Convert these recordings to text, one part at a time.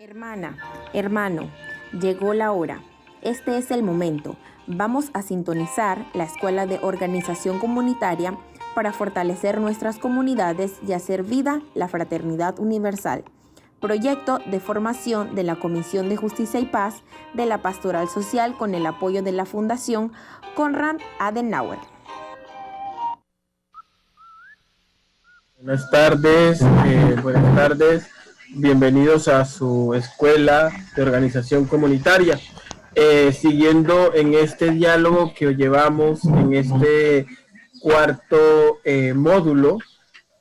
Hermana, hermano, llegó la hora. Este es el momento. Vamos a sintonizar la Escuela de Organización Comunitaria para fortalecer nuestras comunidades y hacer vida la fraternidad universal. Proyecto de formación de la Comisión de Justicia y Paz de la Pastoral Social con el apoyo de la Fundación Konrad Adenauer. Buenas tardes. Bienvenidos a su escuela de organización comunitaria. Siguiendo en este diálogo que llevamos en este cuarto módulo,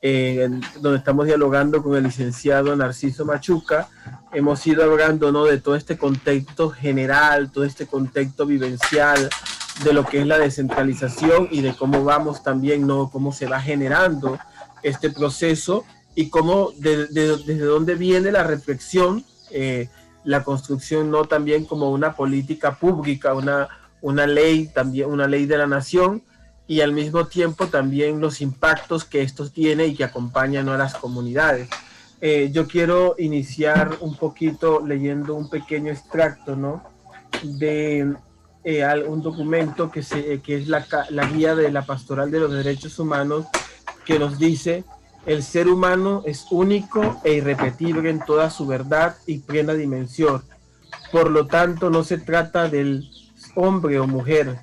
donde estamos dialogando con el licenciado Narciso Machuca, hemos ido hablando, ¿no?, de todo este contexto general, todo este contexto vivencial de lo que es la descentralización y de cómo vamos también, ¿no?, cómo se va generando este proceso y cómo desde dónde viene la reflexión, la construcción, no también como una política pública, una ley, también una ley de la nación, y al mismo tiempo también los impactos que estos tienen y que acompañan a las comunidades. Yo quiero iniciar un poquito leyendo un pequeño extracto, ¿no?, de un documento que es la guía de la Pastoral de los Derechos Humanos, que nos dice: el ser humano es único e irrepetible en toda su verdad y plena dimensión. Por lo tanto, no se trata del hombre o mujer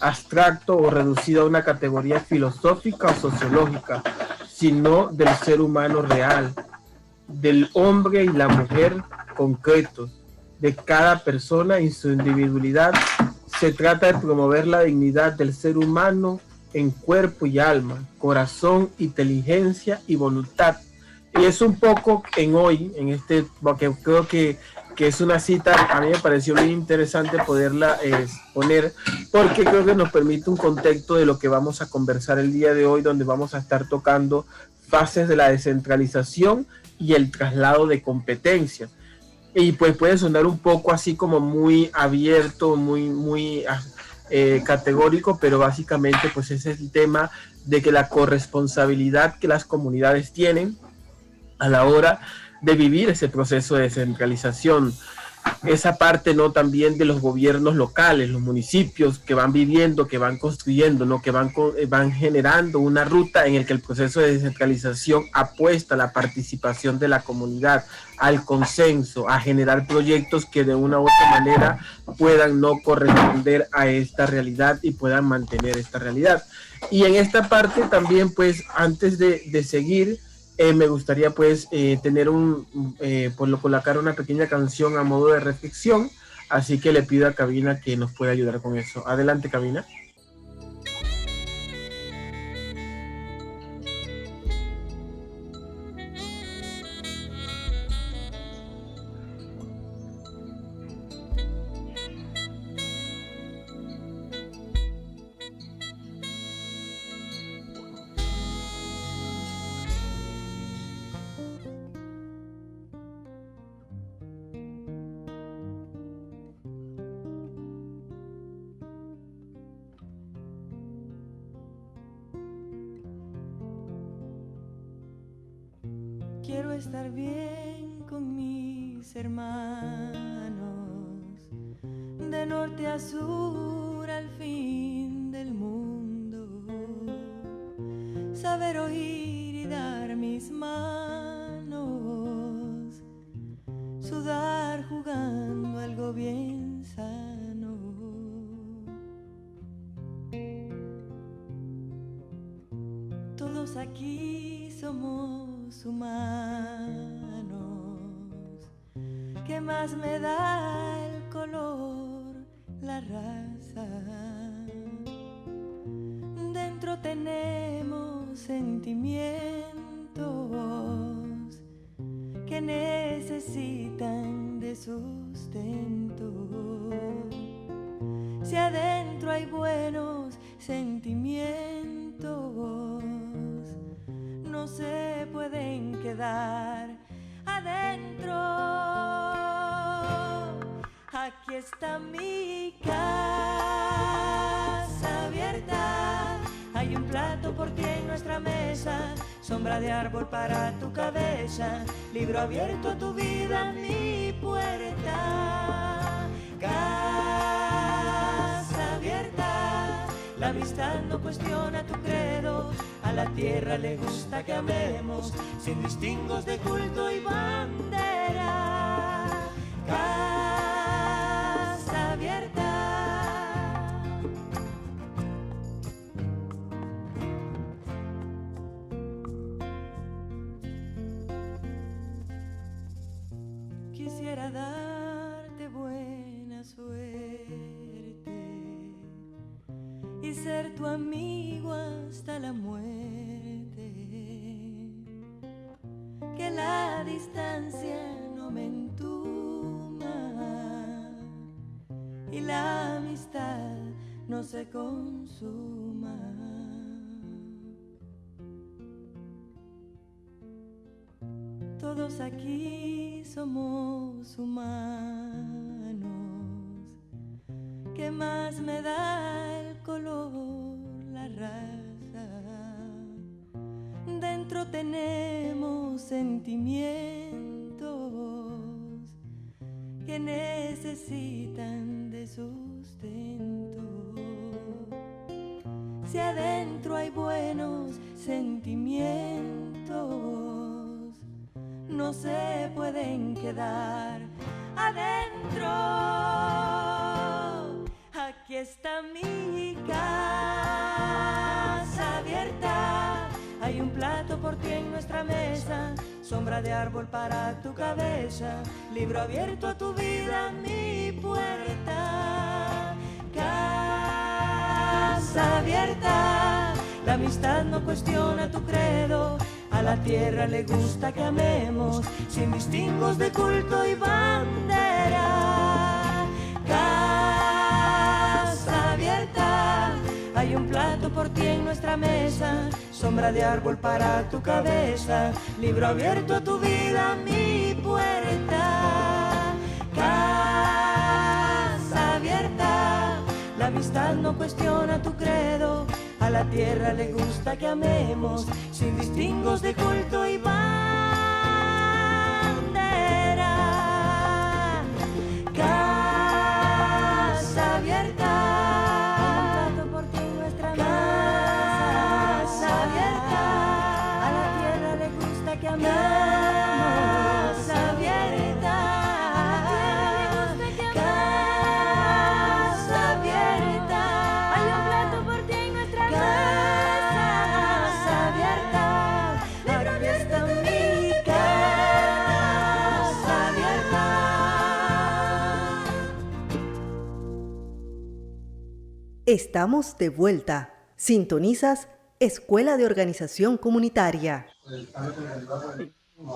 abstracto o reducido a una categoría filosófica o sociológica, sino del ser humano real, del hombre y la mujer concretos, de cada persona en su individualidad. Se trata de promover la dignidad del ser humano en cuerpo y alma, corazón, inteligencia y voluntad. Y es un poco en hoy, en este, porque creo que es una cita, a mí me pareció muy interesante poderla poner, porque creo que nos permite un contexto de lo que vamos a conversar el día de hoy, donde vamos a estar tocando fases de la descentralización y el traslado de competencias. Y pues puede sonar un poco así como muy abierto, muy categórico, pero básicamente pues ese es el tema de que la corresponsabilidad que las comunidades tienen a la hora de vivir ese proceso de descentralización, esa parte, ¿no?, también de los gobiernos locales, los municipios que van viviendo, que van construyendo, ¿no?, que van generando una ruta en el que el proceso de descentralización apuesta a la participación de la comunidad, al consenso, a generar proyectos que de una u otra manera puedan no corresponder a esta realidad y puedan mantener esta realidad. Y en esta parte también, pues, antes de seguir, me gustaría pues tener colocar una pequeña canción a modo de reflexión, así que le pido a Cabina que nos pueda ayudar con eso. Adelante, Cabina. Quiero estar bien con mis hermanos, de norte a sur, al fin del mundo. Saber oír y dar mis manos, sudar jugando algo bien sano. Todos aquí somos humanos. ¿Qué más me da el color, la raza? Dentro tenemos sentimientos que necesitan de sustento. Si adentro hay buenos sentimientos, no se pueden quedar adentro. Aquí está mi casa abierta, hay un plato por ti en nuestra mesa, sombra de árbol para tu cabeza, libro abierto a tu vida, mi La amistad no cuestiona tu credo, a la tierra le gusta que amemos, sin distingos de culto y bandera. Casa abierta. Quisiera darte buena suerte y ser tu amigo hasta la muerte, que la distancia no me entuma y la amistad no se consuma. Todos aquí somos humanos. ¿Qué más me da el color, la raza? Dentro tenemos sentimientos que necesitan de sustento. Si adentro hay buenos sentimientos, no se pueden quedar adentro. Aquí está mi casa abierta. Hay un plato por ti en nuestra mesa, sombra de árbol para tu cabeza, libro abierto a tu vida, mi puerta. Casa abierta. La amistad no cuestiona tu credo, a la tierra le gusta que amemos, sin distingos de culto y bandera. Casa abierta. Hay un plato por ti en nuestra mesa, sombra de árbol para tu cabeza, libro abierto a tu vida, mi puerta. Casa abierta. La amistad no cuestiona tu credo, a la tierra le gusta que amemos, sin distingos de culto y bandera. Casa abierta. Un plato por ti en nuestra mesa. Casa abierta. A la tierra le gusta que amemos. Casa abierta. Casa abierta. Hay un plato por ti en nuestra mesa. Casa abierta. Ahora está mi casa abierta. Estamos de vuelta. Sintonizas Escuela de Organización Comunitaria.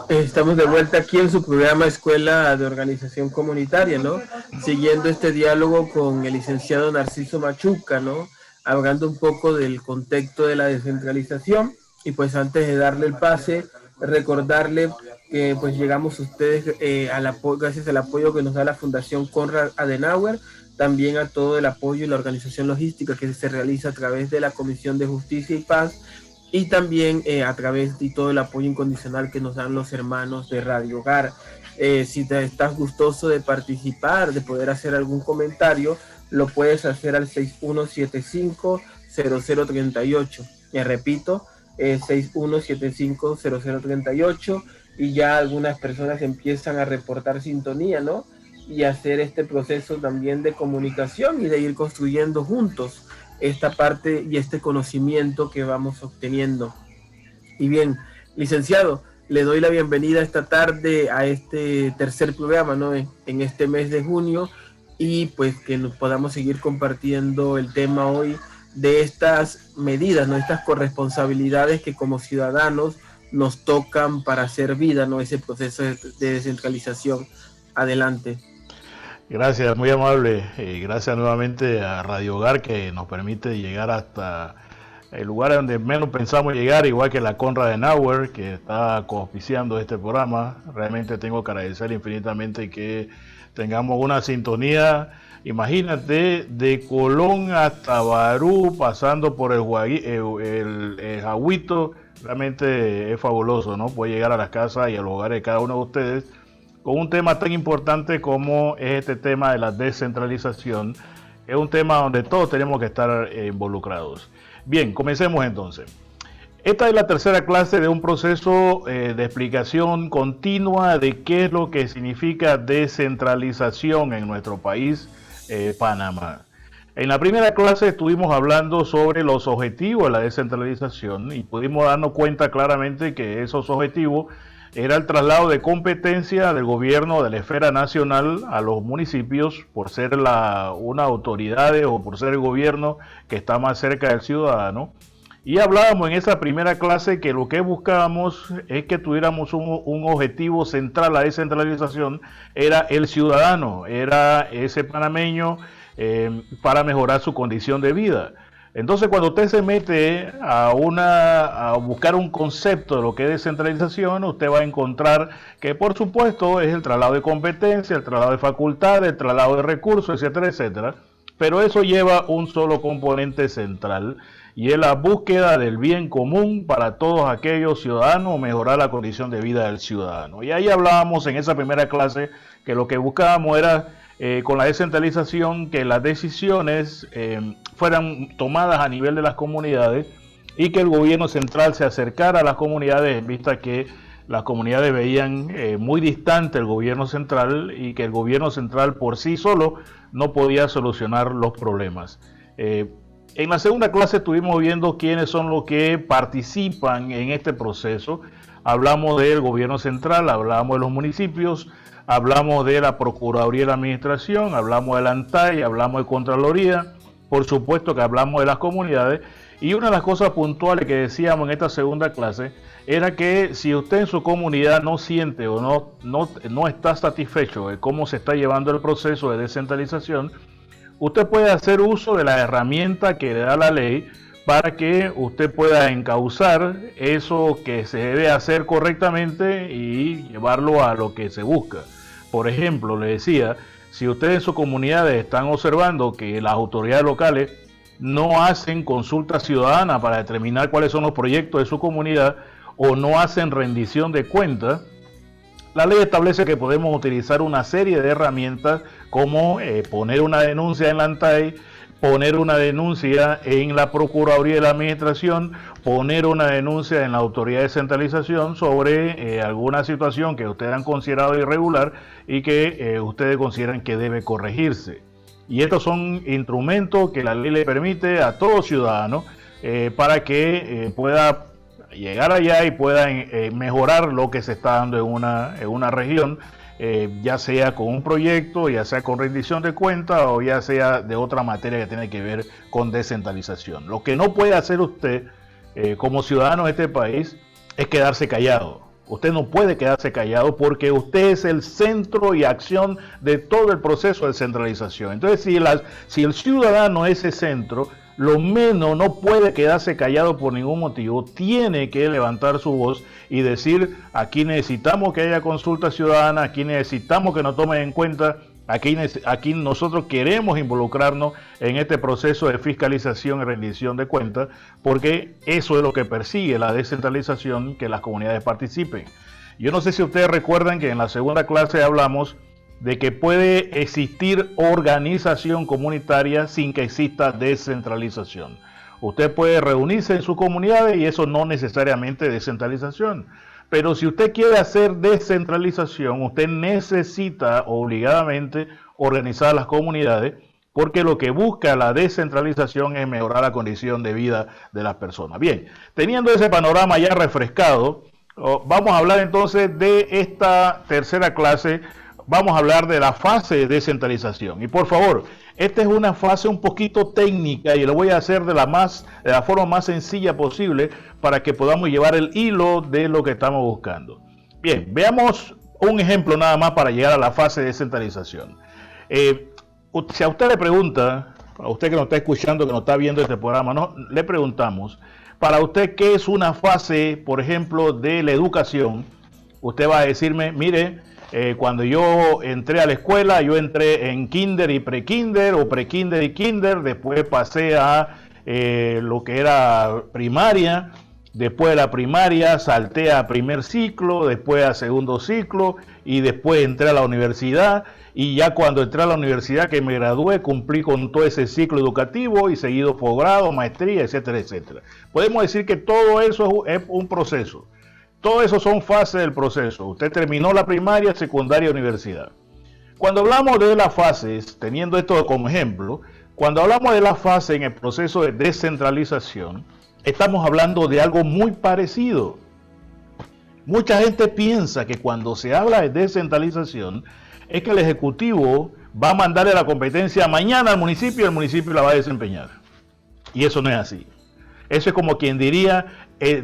Estamos de vuelta aquí en su programa Escuela de Organización Comunitaria, ¿no? Siguiendo este diálogo con el licenciado Narciso Machuca, ¿no? Hablando un poco del contexto de la descentralización. Y pues antes de darle el pase, recordarle que pues llegamos a ustedes gracias al apoyo que nos da la Fundación Konrad Adenauer, también a todo el apoyo y la organización logística que se realiza a través de la Comisión de Justicia y Paz, y también a través de todo el apoyo incondicional que nos dan los hermanos de Radio Hogar. Si te estás gustoso de participar, de poder hacer algún comentario, lo puedes hacer al 6175-0038. Y repito, 6175-0038, y ya algunas personas empiezan a reportar sintonía, ¿no? Y hacer este proceso también de comunicación y de ir construyendo juntos esta parte y este conocimiento que vamos obteniendo. Y bien, licenciado, le doy la bienvenida esta tarde a este tercer programa, ¿no? En este mes de junio, y pues que nos podamos seguir compartiendo el tema hoy de estas medidas, ¿no? Estas corresponsabilidades que como ciudadanos nos tocan para hacer vida, ¿no? Ese proceso de descentralización. Adelante. Gracias, muy amable. Gracias nuevamente a Radio Hogar, que nos permite llegar hasta el lugar donde menos pensamos llegar, igual que la Konrad Adenauer, que está coauspiciando este programa. Realmente tengo que agradecer infinitamente que tengamos una sintonía. Imagínate, de Colón hasta Barú, pasando por el Jaguito. Realmente es fabuloso, ¿no? Puede llegar a las casas y a los hogares de cada uno de ustedes con un tema tan importante como es este tema de la descentralización, Es un tema donde todos tenemos que estar involucrados. Bien, comencemos entonces. Esta es la tercera clase de un proceso de explicación continua de qué es lo que significa descentralización en nuestro país, Panamá. En la primera clase estuvimos hablando sobre los objetivos de la descentralización y pudimos darnos cuenta claramente que esos objetivos era el traslado de competencia del gobierno de la esfera nacional a los municipios por ser una autoridad o por ser el gobierno que está más cerca del ciudadano. Y hablábamos en esa primera clase que lo que buscábamos es que tuviéramos un objetivo central. La descentralización era el ciudadano, era ese panameño para mejorar su condición de vida. Entonces, cuando usted se mete a buscar un concepto de lo que es descentralización, usted va a encontrar que, por supuesto, es el traslado de competencia, el traslado de facultades, el traslado de recursos, etcétera, etcétera. Pero eso lleva un solo componente central, y es la búsqueda del bien común para todos aquellos ciudadanos, mejorar la condición de vida del ciudadano. Y ahí hablábamos en esa primera clase que lo que buscábamos era, con la descentralización, que las decisiones fueran tomadas a nivel de las comunidades y que el gobierno central se acercara a las comunidades en vista que las comunidades veían muy distante el gobierno central y que el gobierno central por sí solo no podía solucionar los problemas. En la segunda clase estuvimos viendo quiénes son los que participan en este proceso. Hablamos del gobierno central, hablamos de los municipios, hablamos de la Procuraduría de la Administración, hablamos de la ANTAI, hablamos de Contraloría, por supuesto que hablamos de las comunidades. Y una de las cosas puntuales que decíamos en esta segunda clase era que si usted en su comunidad no siente o no está satisfecho de cómo se está llevando el proceso de descentralización, usted puede hacer uso de la herramienta que le da la ley para que usted pueda encauzar eso que se debe hacer correctamente y llevarlo a lo que se busca. Por ejemplo, le decía, si ustedes en sus comunidades están observando que las autoridades locales no hacen consulta ciudadana para determinar cuáles son los proyectos de su comunidad o no hacen rendición de cuentas, la ley establece que podemos utilizar una serie de herramientas como poner una denuncia en la ANTAI, poner una denuncia en la Procuraduría de la Administración, poner una denuncia en la Autoridad de Descentralización sobre alguna situación que ustedes han considerado irregular y que ustedes consideran que debe corregirse. Y estos son instrumentos que la ley le permite a todo ciudadano para que pueda llegar allá y pueda mejorar lo que se está dando en una región, ya sea con un proyecto, ya sea con rendición de cuentas o ya sea de otra materia que tiene que ver con descentralización. Lo que no puede hacer usted como ciudadano de este país es quedarse callado. Usted no puede quedarse callado porque usted es el centro y acción de todo el proceso de descentralización. Entonces, si el ciudadano es ese centro, lo menos no puede quedarse callado por ningún motivo, tiene que levantar su voz y decir: aquí necesitamos que haya consulta ciudadana, aquí necesitamos que nos tomen en cuenta, aquí nosotros queremos involucrarnos en este proceso de fiscalización y rendición de cuentas, porque eso es lo que persigue la descentralización, que las comunidades participen. Yo no sé si ustedes recuerdan que en la segunda clase hablamos de que puede existir organización comunitaria sin que exista descentralización. Usted puede reunirse en sus comunidades y eso no necesariamente es descentralización. Pero si usted quiere hacer descentralización, usted necesita obligadamente organizar las comunidades, porque lo que busca la descentralización es mejorar la condición de vida de las personas. Bien, teniendo ese panorama ya refrescado, vamos a hablar entonces de esta tercera clase. Vamos a hablar de la fase de descentralización. Y por favor, esta es una fase un poquito técnica y lo voy a hacer de la forma más sencilla posible para que podamos llevar el hilo de lo que estamos buscando. Bien, veamos un ejemplo nada más para llegar a la fase de descentralización. Si a usted le pregunta, a usted que nos está escuchando, que nos está viendo este programa, le preguntamos, para usted, ¿qué es una fase, por ejemplo, de la educación? Usted va a decirme, mire, cuando yo entré a la escuela, yo entré en kinder y prekinder, o prekinder y kinder, después pasé a lo que era primaria, después de la primaria salté a primer ciclo, después a segundo ciclo y después entré a la universidad, y ya cuando entré a la universidad que me gradué cumplí con todo ese ciclo educativo y seguido posgrado, maestría, etcétera, etcétera. Podemos decir que todo eso es un proceso. Todo eso son fases del proceso. Usted terminó la primaria, secundaria, universidad. Cuando hablamos de las fases, teniendo esto como ejemplo, cuando hablamos de la fase en el proceso de descentralización, estamos hablando de algo muy parecido. Mucha gente piensa que cuando se habla de descentralización es que el Ejecutivo va a mandarle la competencia mañana al municipio y el municipio la va a desempeñar. Y eso no es así. Eso es como quien diría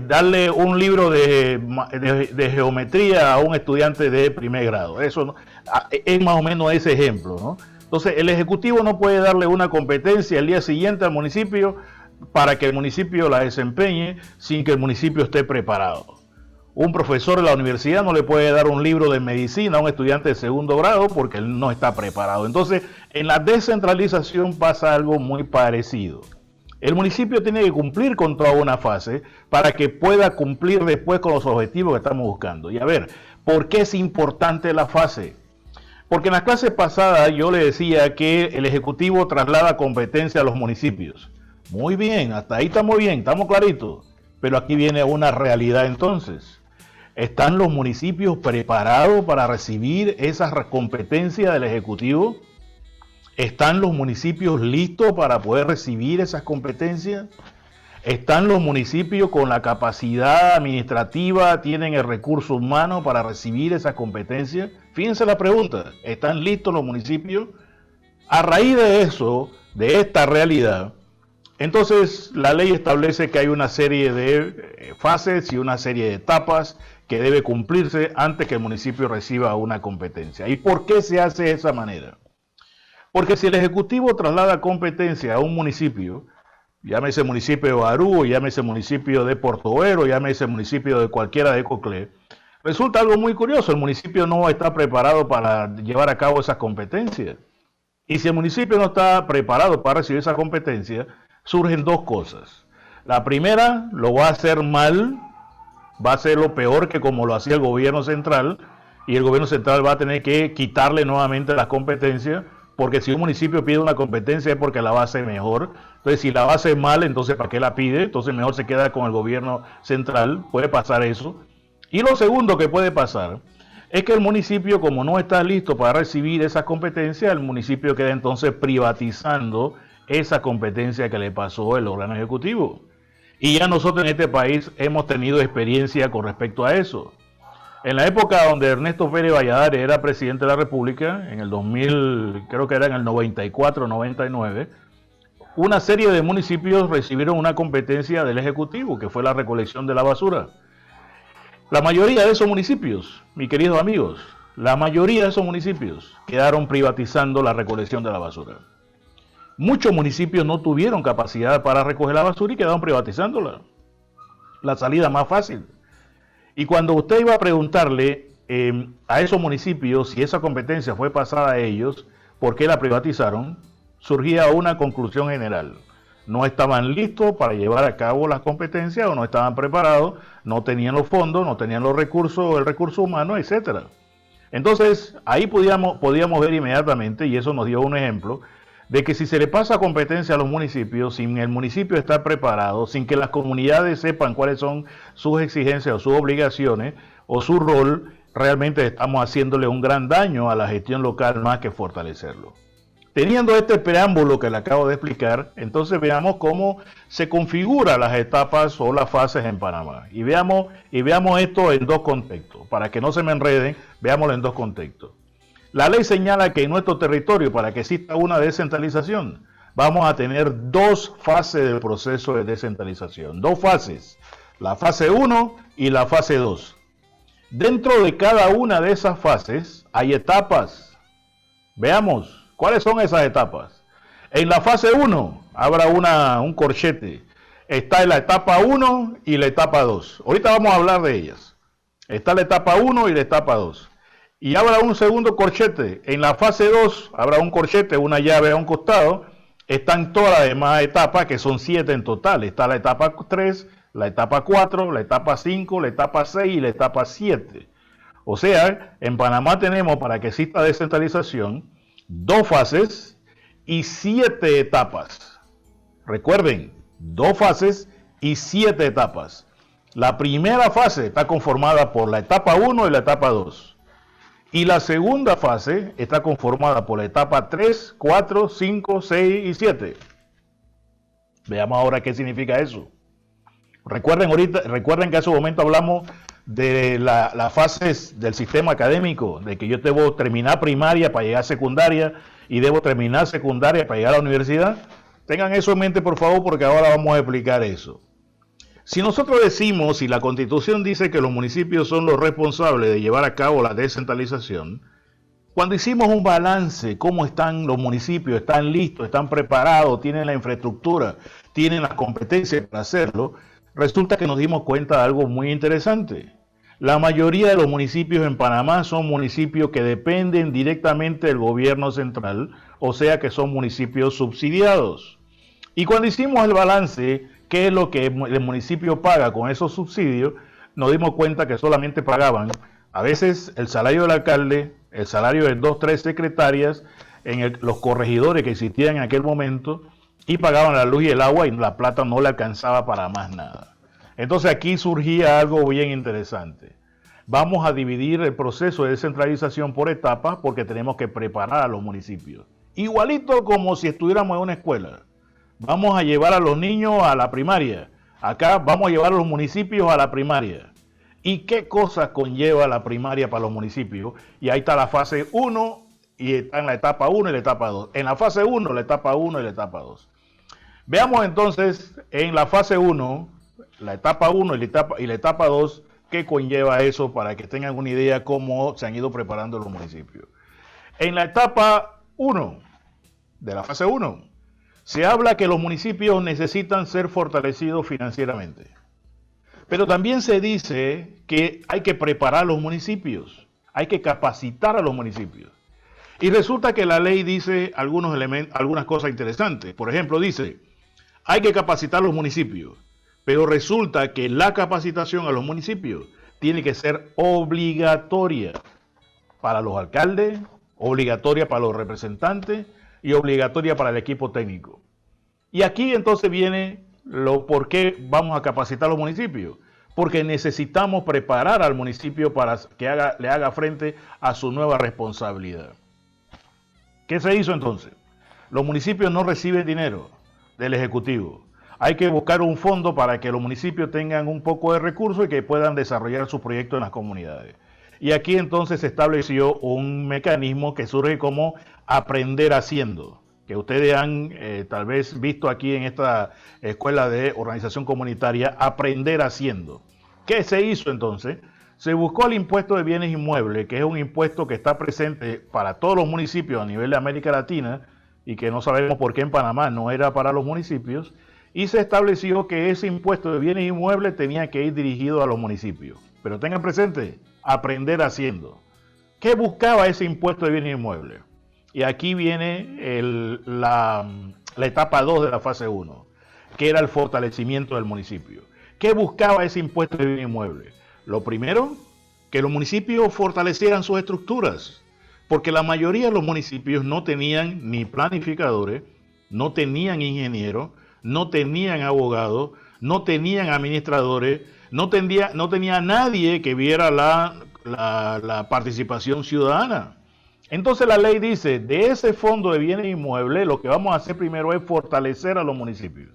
darle un libro de geometría a un estudiante de primer grado. Eso no, es más o menos ese ejemplo, ¿no? Entonces, el Ejecutivo no puede darle una competencia el día siguiente al municipio para que el municipio la desempeñe sin que el municipio esté preparado. Un profesor de la universidad no le puede dar un libro de medicina a un estudiante de segundo grado porque él no está preparado. Entonces, en la descentralización pasa algo muy parecido. El municipio tiene que cumplir con toda una fase para que pueda cumplir después con los objetivos que estamos buscando. Y a ver, ¿por qué es importante la fase? Porque en las clases pasadas yo le decía que el Ejecutivo traslada competencia a los municipios. Muy bien, hasta ahí estamos bien, estamos claritos. Pero aquí viene una realidad entonces. ¿Están los municipios preparados para recibir esas competencias del Ejecutivo? ¿Están los municipios listos para poder recibir esas competencias? ¿Están los municipios con la capacidad administrativa, tienen el recurso humano para recibir esas competencias? Fíjense la pregunta, ¿están listos los municipios? A raíz de eso, de esta realidad, entonces la ley establece que hay una serie de fases y una serie de etapas que debe cumplirse antes que el municipio reciba una competencia. ¿Y por qué se hace de esa manera? Porque si el Ejecutivo traslada competencia a un municipio, llámese municipio de Barú, llámese municipio de Portovero, llámese municipio de cualquiera de Coclé, resulta algo muy curioso, el municipio no está preparado para llevar a cabo esas competencias. Y si el municipio no está preparado para recibir esa competencia, surgen dos cosas. La primera, lo va a hacer mal, va a ser lo peor que como lo hacía el gobierno central, y el gobierno central va a tener que quitarle nuevamente las competencias, porque si un municipio pide una competencia es porque la va a hacer mejor. Entonces, si la va a hacer mal, entonces ¿para qué la pide? Entonces mejor se queda con el gobierno central. Puede pasar eso. Y lo segundo que puede pasar es que el municipio, como no está listo para recibir esas competencias, el municipio queda entonces privatizando esa competencia que le pasó el órgano ejecutivo. Y ya nosotros en este país hemos tenido experiencia con respecto a eso. En la época donde Ernesto Pérez Valladares era presidente de la República, en el 2000, creo que era en el 94, 99, una serie de municipios recibieron una competencia del Ejecutivo, que fue la recolección de la basura. La mayoría de esos municipios, mis queridos amigos, la mayoría de esos municipios quedaron privatizando la recolección de la basura. Muchos municipios no tuvieron capacidad para recoger la basura y quedaron privatizándola. La salida más fácil. Y cuando usted iba a preguntarle a esos municipios si esa competencia fue pasada a ellos, ¿por qué la privatizaron? Surgía una conclusión general. No estaban listos para llevar a cabo las competencias o no estaban preparados, no tenían los fondos, no tenían los recursos, el recurso humano, etc. Entonces, ahí podíamos ver inmediatamente, y eso nos dio un ejemplo, de que si se le pasa competencia a los municipios, sin el municipio estar preparado, sin que las comunidades sepan cuáles son sus exigencias o sus obligaciones o su rol, realmente estamos haciéndole un gran daño a la gestión local más que fortalecerlo. Teniendo este preámbulo que le acabo de explicar, entonces veamos cómo se configuran las etapas o las fases en Panamá. Y veamos esto en dos contextos. Para que no se me enreden, veámoslo en dos contextos. La ley señala que en nuestro territorio, para que exista una descentralización, vamos a tener dos fases del proceso de descentralización. Dos fases, la fase 1 y la fase 2. Dentro de cada una de esas fases hay etapas. Veamos, ¿cuáles son esas etapas? En la fase 1 habrá un corchete. Está en la etapa 1 y la etapa 2. Ahorita vamos a hablar de ellas. Está la etapa 1 y la etapa 2. Y habrá un segundo corchete. En la fase 2 habrá un corchete, una llave a un costado. Están todas las demás etapas, que son 7 en total. Está la etapa 3, la etapa 4, la etapa 5, la etapa 6 y la etapa 7. O sea, en Panamá tenemos, para que exista descentralización, 2 fases y 7 etapas. Recuerden, 2 fases y 7 etapas. La primera fase está conformada por la etapa 1 y la etapa 2. Y la segunda fase está conformada por la etapa 3, 4, 5, 6 y 7. Veamos ahora qué significa eso. Recuerden que hace un momento hablamos de las fases del sistema académico, de que yo debo terminar primaria para llegar a secundaria y debo terminar secundaria para llegar a la universidad. Tengan eso en mente, por favor, porque ahora vamos a explicar eso. Si nosotros decimos, y la Constitución dice que los municipios son los responsables de llevar a cabo la descentralización, cuando hicimos un balance, cómo están los municipios, están listos, están preparados, tienen la infraestructura, tienen las competencias para hacerlo, resulta que nos dimos cuenta de algo muy interesante. La mayoría de los municipios en Panamá son municipios que dependen directamente del gobierno central, o sea que son municipios subsidiados. Y cuando hicimos el balance, qué es lo que el municipio paga con esos subsidios, nos dimos cuenta que solamente pagaban a veces el salario del alcalde, el salario de 2 o 3 secretarias, los corregidores que existían en aquel momento, y pagaban la luz y el agua y la plata no le alcanzaba para más nada. Entonces aquí surgía algo bien interesante. Vamos a dividir el proceso de descentralización por etapas porque tenemos que preparar a los municipios. Igualito como si estuviéramos en una escuela. Vamos a llevar a los niños a la primaria. Acá vamos a llevar a los municipios a la primaria. ¿Y qué cosas conlleva la primaria para los municipios? Y ahí está la fase 1 y está en la etapa 1 y la etapa 2. En la fase 1, la etapa 1 y la etapa 2. Veamos entonces en la fase 1, la etapa 1 y la etapa 2, qué conlleva eso para que tengan una idea cómo se han ido preparando los municipios. En la etapa 1 de la fase 1, se habla que los municipios necesitan ser fortalecidos financieramente. Pero también se dice que hay que preparar a los municipios, hay que capacitar a los municipios. Y resulta que la ley dice algunas cosas interesantes. Por ejemplo, dice, hay que capacitar a los municipios, pero resulta que la capacitación a los municipios tiene que ser obligatoria para los alcaldes, obligatoria para los representantes y obligatoria para el equipo técnico. Y aquí entonces viene por qué vamos a capacitar a los municipios. Porque necesitamos preparar al municipio para que le haga frente a su nueva responsabilidad. ¿Qué se hizo entonces? Los municipios no reciben dinero del Ejecutivo. Hay que buscar un fondo para que los municipios tengan un poco de recursos y que puedan desarrollar sus proyectos en las comunidades. Y aquí entonces se estableció un mecanismo que surge como aprender haciendo, que ustedes han tal vez visto aquí en esta escuela de organización comunitaria, aprender haciendo. ¿Qué se hizo entonces? Se buscó el impuesto de bienes inmuebles, que es un impuesto que está presente para todos los municipios a nivel de América Latina y que no sabemos por qué en Panamá no era para los municipios, y se estableció que ese impuesto de bienes inmuebles tenía que ir dirigido a los municipios. Pero tengan presente, aprender haciendo. ¿Qué buscaba ese impuesto de bienes inmuebles? Y aquí viene la etapa 2 de la fase 1, que era el fortalecimiento del municipio. ¿Qué buscaba ese impuesto de bienes inmuebles? Lo primero, que los municipios fortalecieran sus estructuras, porque la mayoría de los municipios no tenían ni planificadores, no tenían ingenieros, no tenían abogados, no tenían administradores, no tenía nadie que viera la participación ciudadana. Entonces la ley dice, de ese fondo de bienes inmuebles, lo que vamos a hacer primero es fortalecer a los municipios.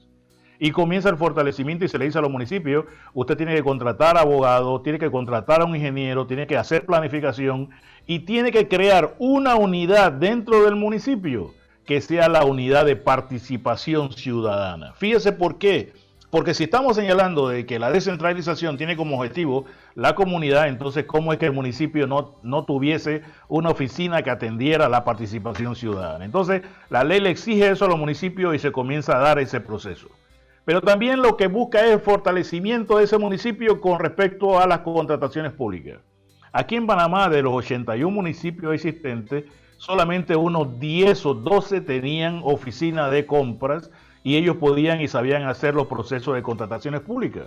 Y comienza el fortalecimiento y se le dice a los municipios, usted tiene que contratar abogados, tiene que contratar a un ingeniero, tiene que hacer planificación y tiene que crear una unidad dentro del municipio que sea la unidad de participación ciudadana. Fíjese por qué. Porque si estamos señalando de que la descentralización tiene como objetivo la comunidad, entonces ¿cómo es que el municipio no tuviese una oficina que atendiera la participación ciudadana? Entonces la ley le exige eso a los municipios y se comienza a dar ese proceso. Pero también lo que busca es el fortalecimiento de ese municipio con respecto a las contrataciones públicas. Aquí en Panamá, de los 81 municipios existentes, solamente unos 10 o 12 tenían oficina de compras y ellos podían y sabían hacer los procesos de contrataciones públicas.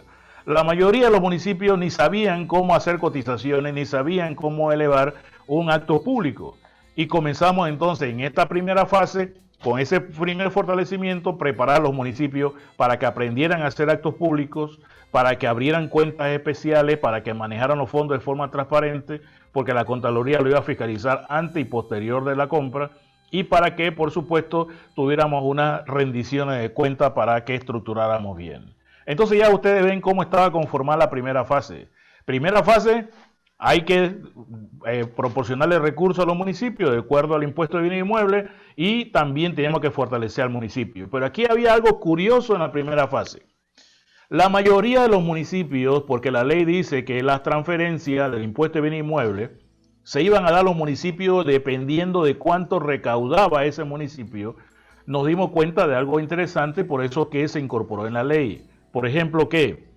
la mayoría de los municipios ni sabían cómo hacer cotizaciones, ni sabían cómo elevar un acto público. Y comenzamos entonces en esta primera fase, con ese primer fortalecimiento, preparar a los municipios para que aprendieran a hacer actos públicos, para que abrieran cuentas especiales, para que manejaran los fondos de forma transparente, porque la Contraloría lo iba a fiscalizar antes y posterior de la compra, y para que, por supuesto, tuviéramos unas rendiciones de cuentas para que estructuráramos bien. Entonces ya ustedes ven cómo estaba conformada la primera fase. Primera fase, hay que proporcionarle recursos a los municipios de acuerdo al impuesto de bienes inmuebles, y también teníamos que fortalecer al municipio. Pero aquí había algo curioso en la primera fase. La mayoría de los municipios, porque la ley dice que las transferencias del impuesto de bienes inmuebles se iban a dar a los municipios dependiendo de cuánto recaudaba ese municipio, nos dimos cuenta de algo interesante, por eso que se incorporó en la ley. Por ejemplo, que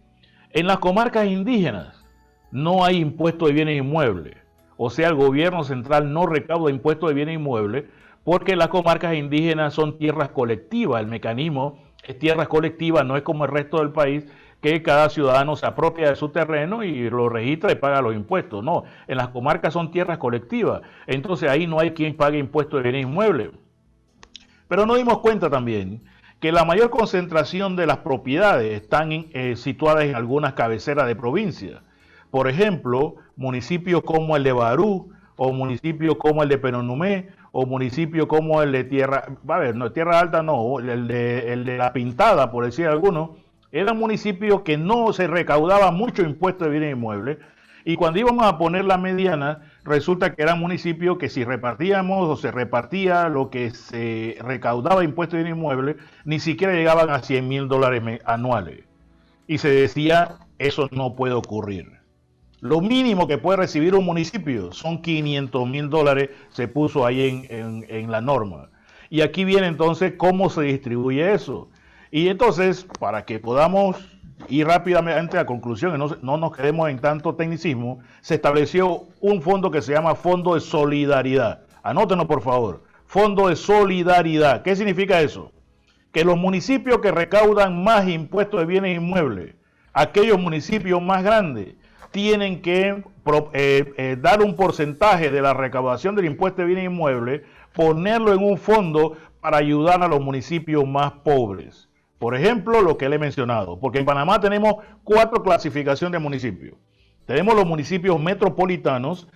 en las comarcas indígenas no hay impuesto de bienes inmuebles. O sea, el gobierno central no recauda impuestos de bienes inmuebles porque las comarcas indígenas son tierras colectivas. El mecanismo es tierras colectivas, no es como el resto del país, que cada ciudadano se apropia de su terreno y lo registra y paga los impuestos. No, en las comarcas son tierras colectivas. Entonces ahí no hay quien pague impuestos de bienes inmuebles. Pero nos dimos cuenta también que la mayor concentración de las propiedades están situadas en algunas cabeceras de provincia. Por ejemplo, municipios como el de Barú, o municipios como el de Penonomé, o municipios como el de Tierra Alta, no, el de La Pintada, por decir alguno, eran municipios que no se recaudaba mucho impuesto de bienes inmuebles, y cuando íbamos a poner la mediana, resulta que eran municipios que si repartíamos o se repartía lo que se recaudaba impuesto de bienes inmuebles, ni siquiera llegaban a $100,000 anuales. Y se decía, eso no puede ocurrir. Lo mínimo que puede recibir un municipio son $500,000, se puso ahí en la norma. Y aquí viene entonces cómo se distribuye eso. Y entonces, para que podamos ir rápidamente a conclusión y no nos quedemos en tanto tecnicismo, se estableció un fondo que se llama Fondo de Solidaridad. Anótenlo, por favor. Fondo de Solidaridad. ¿Qué significa eso? Que los municipios que recaudan más impuestos de bienes inmuebles, aquellos municipios más grandes, tienen que dar un porcentaje de la recaudación del impuesto de bienes inmuebles, ponerlo en un fondo para ayudar a los municipios más pobres. Por ejemplo, lo que le he mencionado, porque en Panamá tenemos 4 clasificaciones de municipios. Tenemos los municipios metropolitanos,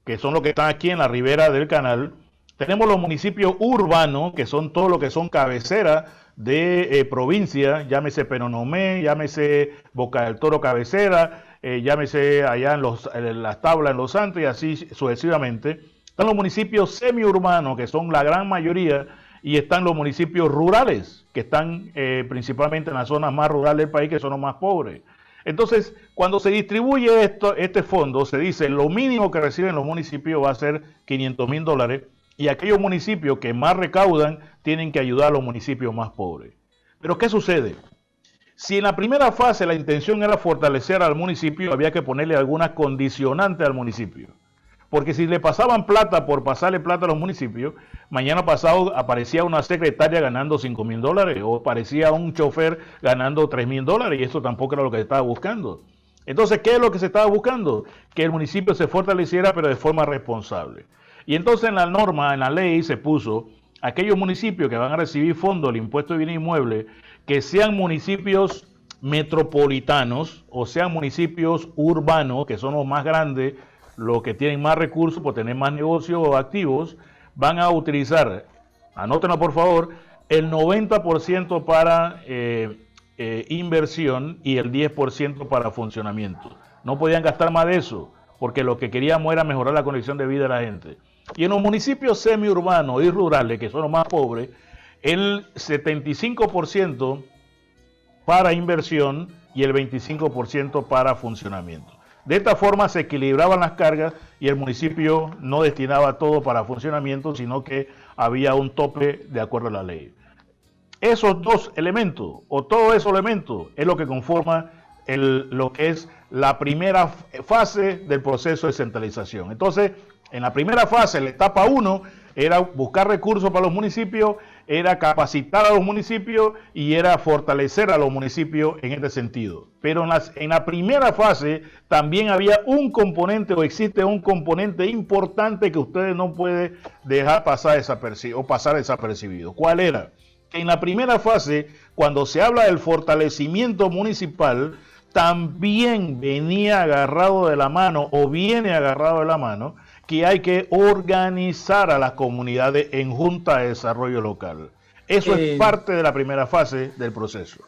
que son los que están aquí en la ribera del canal. Tenemos los municipios urbanos, que son todos los que son cabeceras de provincia, llámese Penonomé, llámese Boca del Toro cabecera, llámese allá en las Tablas, en Los Santos, y así sucesivamente. Están los municipios semiurbanos, que son la gran mayoría, y están los municipios rurales, que están principalmente en las zonas más rurales del país, que son los más pobres. Entonces, cuando se distribuye este fondo, se dice lo mínimo que reciben los municipios va a ser $500,000, y aquellos municipios que más recaudan tienen que ayudar a los municipios más pobres. Pero ¿qué sucede? Si en la primera fase la intención era fortalecer al municipio, había que ponerle algunas condicionantes al municipio. Porque si le pasaban plata por pasarle plata a los municipios, mañana pasado aparecía una secretaria ganando $5,000 o aparecía un chofer ganando $3,000, y eso tampoco era lo que se estaba buscando. Entonces, ¿qué es lo que se estaba buscando? Que el municipio se fortaleciera, pero de forma responsable. Y entonces en la norma, en la ley, se puso aquellos municipios que van a recibir fondos del impuesto de bienes inmuebles, que sean municipios metropolitanos o sean municipios urbanos, que son los más grandes, los que tienen más recursos por tener más negocios activos, van a utilizar, anótenlo por favor, el 90% para inversión y el 10% para funcionamiento. No podían gastar más de eso, porque lo que queríamos era mejorar la condición de vida de la gente. Y en los municipios semiurbanos y rurales, que son los más pobres, el 75% para inversión y el 25% para funcionamiento. De esta forma se equilibraban las cargas y el municipio no destinaba todo para funcionamiento, sino que había un tope de acuerdo a la ley. Esos dos elementos, o todos esos elementos, es lo que conforma lo que es la primera fase del proceso de centralización. Entonces, en la primera fase, la etapa 1, era buscar recursos para los municipios era capacitar a los municipios y era fortalecer a los municipios en este sentido. Pero en la primera fase también había un componente, o existe un componente importante que ustedes no pueden dejar pasar desapercibido. ¿Cuál era? Que en la primera fase, cuando se habla del fortalecimiento municipal, también venía agarrado de la mano, o viene agarrado de la mano, que hay que organizar a las comunidades en junta de desarrollo local. Eso es parte de la primera fase del proceso.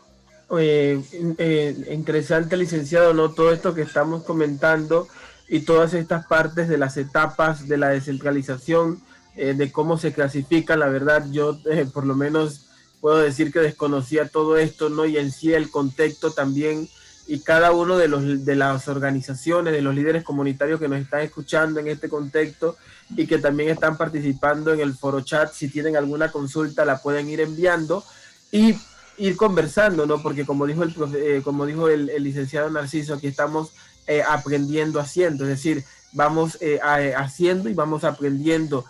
Interesante, licenciado, ¿no? Todo esto que estamos comentando y todas estas partes de las etapas de la descentralización, de cómo se clasifican. La verdad, yo por lo menos puedo decir que desconocía todo esto, ¿no? Y en sí el contexto también, y cada uno de las organizaciones, de los líderes comunitarios que nos están escuchando en este contexto y que también están participando en el foro chat, si tienen alguna consulta la pueden ir enviando y ir conversando, ¿no? Porque como dijo el licenciado Narciso, aquí estamos aprendiendo haciendo, es decir, vamos haciendo y vamos aprendiendo,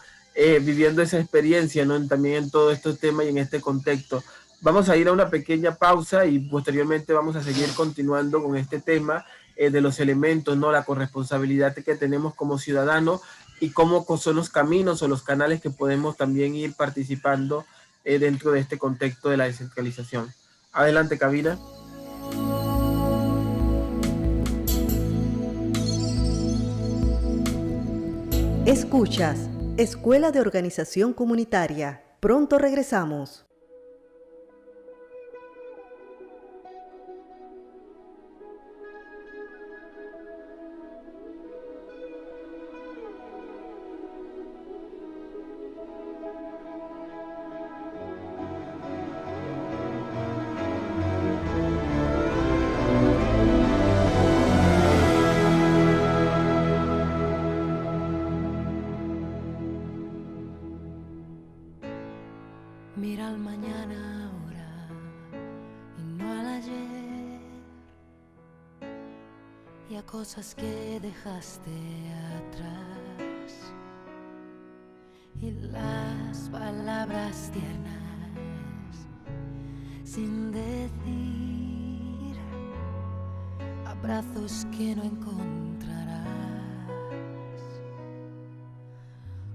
viviendo esa experiencia, ¿no? También en todo este tema y en este contexto. Vamos a ir a una pequeña pausa y posteriormente vamos a seguir continuando con este tema de los elementos, ¿no? La corresponsabilidad que tenemos como ciudadanos y cómo son los caminos o los canales que podemos también ir participando dentro de este contexto de la descentralización. Adelante, cabina. Escuchas, Escuela de Organización Comunitaria. Pronto regresamos. Mira al mañana ahora y no al ayer, y a cosas que dejaste atrás, y las palabras tiernas sin decir, abrazos que no encontrarás,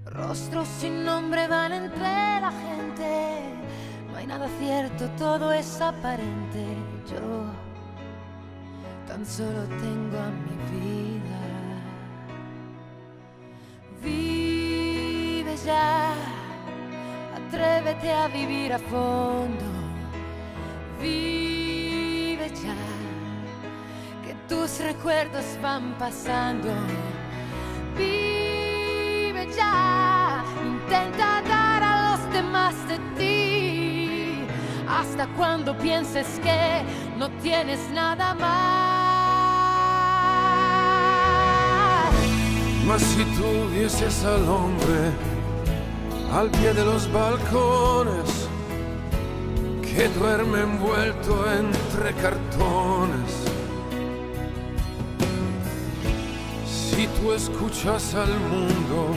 rostros sin nombre van entre la gente. No hay nada cierto, todo es aparente. Yo tan solo tengo a mi vida. Vive ya, atrévete a vivir a fondo. Vive ya, que tus recuerdos van pasando. Vive ya, intenta dar a los demás de ti, hasta cuando pienses que no tienes nada más. Mas si tú vieses al hombre al pie de los balcones, que duerme envuelto entre cartones, si tú escuchas al mundo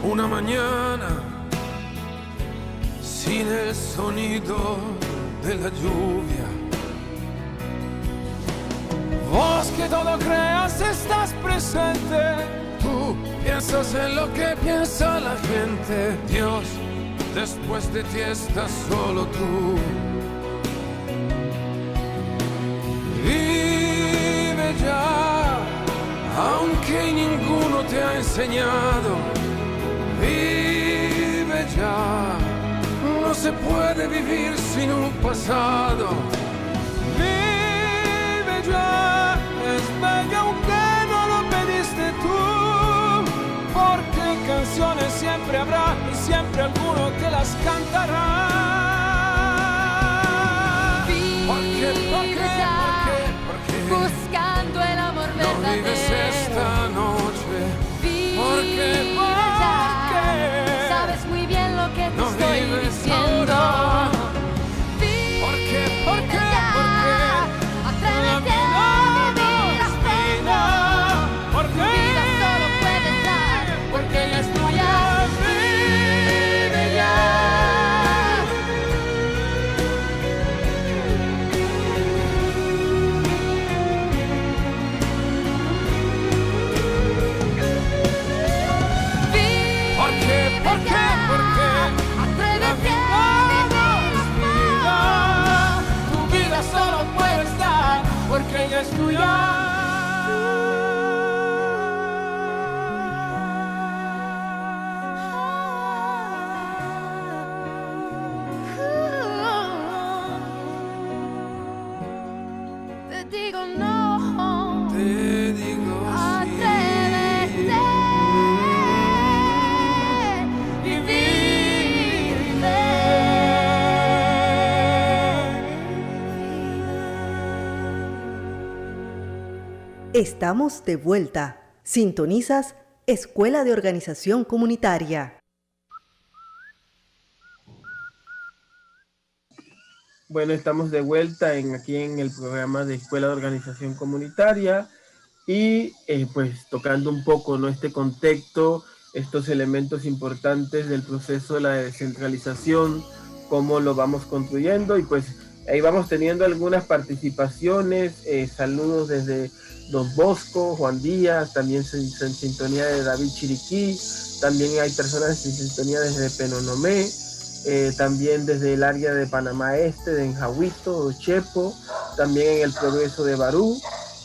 una mañana sin el sonido de la lluvia, vos que todo creas estás presente, tú piensas en lo que piensa la gente. Dios, después de ti estás solo tú. Vive ya, aunque ninguno te ha enseñado. Vive ya, no se puede vivir sin un pasado. Vive ya, es bello aunque no lo pediste tú, porque canciones siempre habrá y siempre alguno que las cantará. Vive ya, buscando el amor verdadero. No vives esta noche, porque sabes muy bien lo que te no estoy vives diciendo. ahora. Vive ¿Por qué? ya, atrévete a vivir a fondo. Porque Vida solo puedes dar, porque ella es tuya. Vive ya. Estamos de vuelta. Sintonizas Escuela de Organización Comunitaria. Bueno, estamos de vuelta aquí en el programa de Escuela de Organización Comunitaria y pues tocando un poco, ¿no?, este contexto, estos elementos importantes del proceso de la descentralización, cómo lo vamos construyendo, y pues ahí vamos teniendo algunas participaciones, saludos desde Don Bosco, Juan Díaz, también en sintonía de David Chiriquí, también hay personas en sintonía desde Penonomé, también desde el área de Panamá Este, de Enjahuito, Chepo, también en el Progreso de Barú.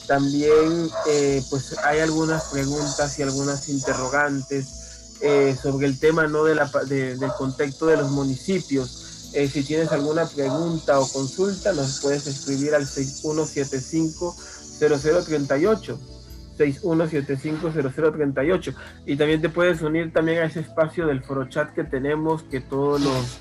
También pues hay algunas preguntas y algunas interrogantes sobre el tema, ¿no?, del contexto de los municipios. Si tienes alguna pregunta o consulta, nos puedes escribir al 6175-0038. 6175-0038, y también te puedes unir también a ese espacio del foro chat que tenemos, que todos los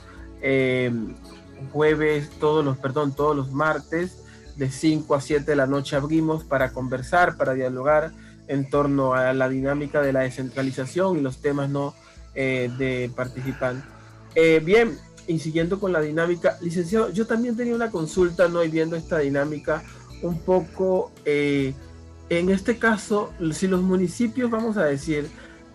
todos los martes de 5 a 7 de la noche abrimos para conversar, para dialogar en torno a la dinámica de la descentralización y los temas, ¿no?, de participantes. Bien, y siguiendo con la dinámica, licenciado, yo también tenía una consulta, ¿no?, y viendo esta dinámica un poco, en este caso, si los municipios, vamos a decir,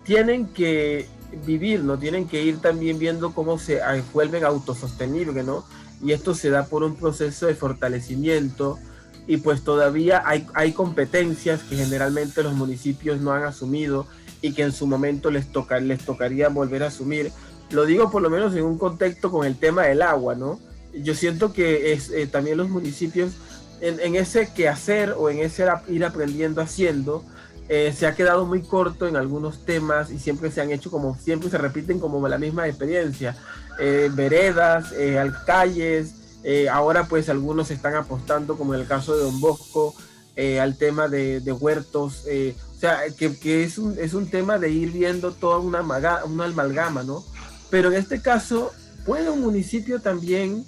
tienen que vivir, ¿no?, tienen que ir también viendo cómo se vuelven autosostenibles, ¿no?, y esto se da por un proceso de fortalecimiento, y pues todavía hay competencias que generalmente los municipios no han asumido y que en su momento les tocaría volver a asumir. Lo digo por lo menos en un contexto con el tema del agua, ¿no? Yo siento que también los municipios en ese quehacer o en ese ir aprendiendo haciendo, se ha quedado muy corto en algunos temas y siempre se han hecho siempre se repiten como la misma experiencia. Veredas, calles, ahora pues algunos están apostando, como en el caso de Don Bosco, al tema de huertos, o sea, que es un tema de ir viendo toda una amalgama, ¿no? Pero en este caso, ¿puede un municipio también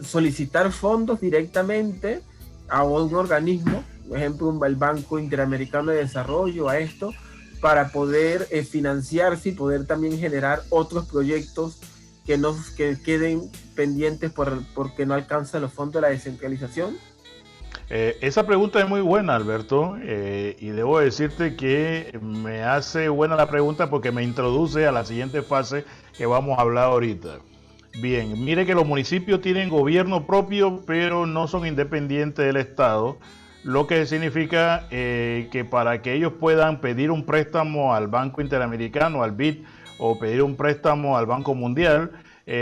solicitar fondos directamente a un organismo, por ejemplo el Banco Interamericano de Desarrollo, a esto, para poder financiarse y poder también generar otros proyectos que queden pendientes porque no alcanzan los fondos de la descentralización? Esa pregunta es muy buena, Alberto, y debo decirte que me hace buena la pregunta porque me introduce a la siguiente fase que vamos a hablar ahorita. Bien, mire que los municipios tienen gobierno propio, pero no son independientes del Estado, lo que significa que para que ellos puedan pedir un préstamo al Banco Interamericano, al BID, o pedir un préstamo al Banco Mundial,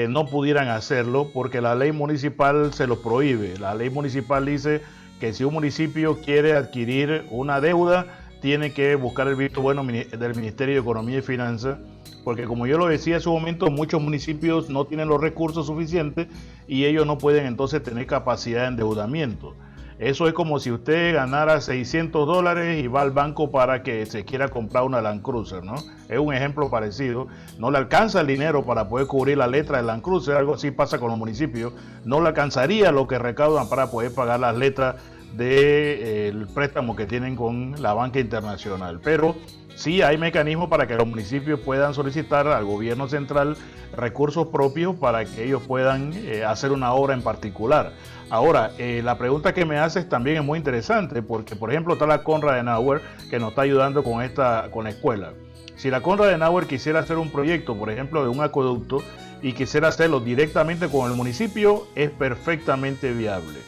no pudieran hacerlo porque la ley municipal se los prohíbe. La ley municipal dice que si un municipio quiere adquirir una deuda, tiene que buscar el visto bueno del Ministerio de Economía y Finanzas, porque como yo lo decía en su momento, muchos municipios no tienen los recursos suficientes y ellos no pueden entonces tener capacidad de endeudamiento. Eso es como si usted ganara $600 y va al banco para que se quiera comprar una Land Cruiser, ¿no? Es un ejemplo parecido. No le alcanza el dinero para poder cubrir la letra de Land Cruiser, algo así pasa con los municipios. No le alcanzaría lo que recaudan para poder pagar las letras del préstamo que tienen con la banca internacional. Pero sí hay mecanismos para que los municipios puedan solicitar al gobierno central recursos propios para que ellos puedan hacer una obra en particular. Ahora, la pregunta que me haces también es muy interesante porque, por ejemplo, está la Konrad Adenauer que nos está ayudando con la escuela. Si la Konrad Adenauer quisiera hacer un proyecto, por ejemplo, de un acueducto y quisiera hacerlo directamente con el municipio, es perfectamente viable.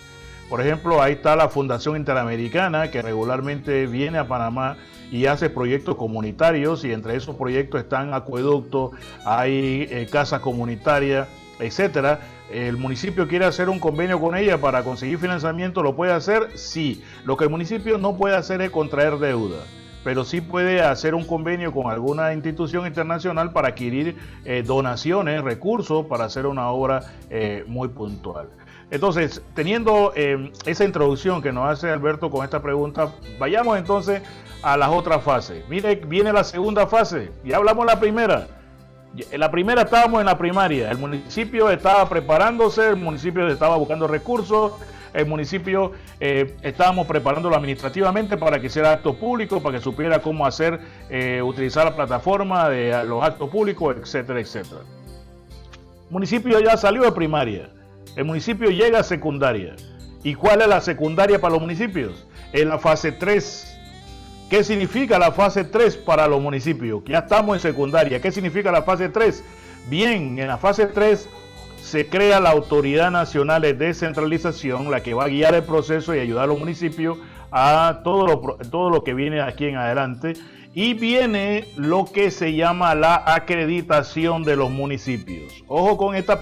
Por ejemplo, ahí está la Fundación Interamericana que regularmente viene a Panamá y hace proyectos comunitarios, y entre esos proyectos están acueductos, hay casas comunitarias, etcétera. ¿El municipio quiere hacer un convenio con ella para conseguir financiamiento? ¿Lo puede hacer? Sí. Lo que el municipio no puede hacer es contraer deuda, pero sí puede hacer un convenio con alguna institución internacional para adquirir donaciones, recursos para hacer una obra muy puntual. Entonces, teniendo esa introducción que nos hace Alberto con esta pregunta, vayamos entonces a las otras fases. Mire, viene la segunda fase, ya hablamos la primera. La primera estábamos en la primaria, el municipio estaba preparándose, el municipio estaba buscando recursos, el municipio estábamos preparándolo administrativamente para que hiciera actos públicos, para que supiera cómo hacer, utilizar la plataforma de los actos públicos, etcétera, etcétera. El municipio ya salió de primaria, el municipio llega a secundaria. ¿Y cuál es la secundaria para los municipios? Es la fase 3. ¿Qué significa la fase 3 para los municipios? Ya estamos en secundaria. ¿Qué significa la fase 3? Bien, en la fase 3 se crea la Autoridad Nacional de Descentralización, la que va a guiar el proceso y ayudar a los municipios a todo lo que viene aquí en adelante. Y viene lo que se llama la acreditación de los municipios. Ojo con esta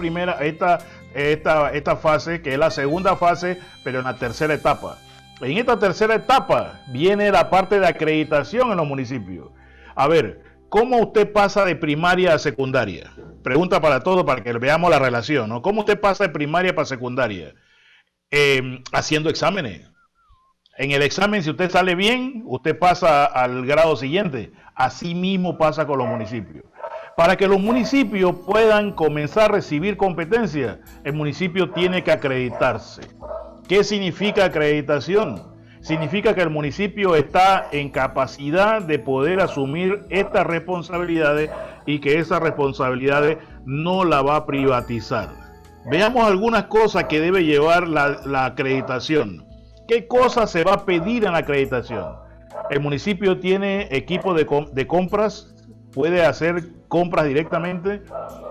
fase, que es la segunda fase, pero en la tercera etapa. En esta tercera etapa viene la parte de acreditación en los municipios. A ver, ¿cómo usted pasa de primaria a secundaria? Pregunta para todos, para que veamos la relación, ¿no? ¿Cómo usted pasa de primaria para secundaria? Haciendo exámenes. En el examen, si usted sale bien, usted pasa al grado siguiente. Así mismo pasa con los municipios. Para que los municipios puedan comenzar a recibir competencia, el municipio tiene que acreditarse. ¿Qué significa acreditación? Significa que el municipio está en capacidad de poder asumir estas responsabilidades y que esas responsabilidades no la va a privatizar. Veamos algunas cosas que debe llevar la acreditación. ¿Qué cosas se va a pedir en la acreditación? El municipio tiene equipo de compras, puede hacer compras directamente.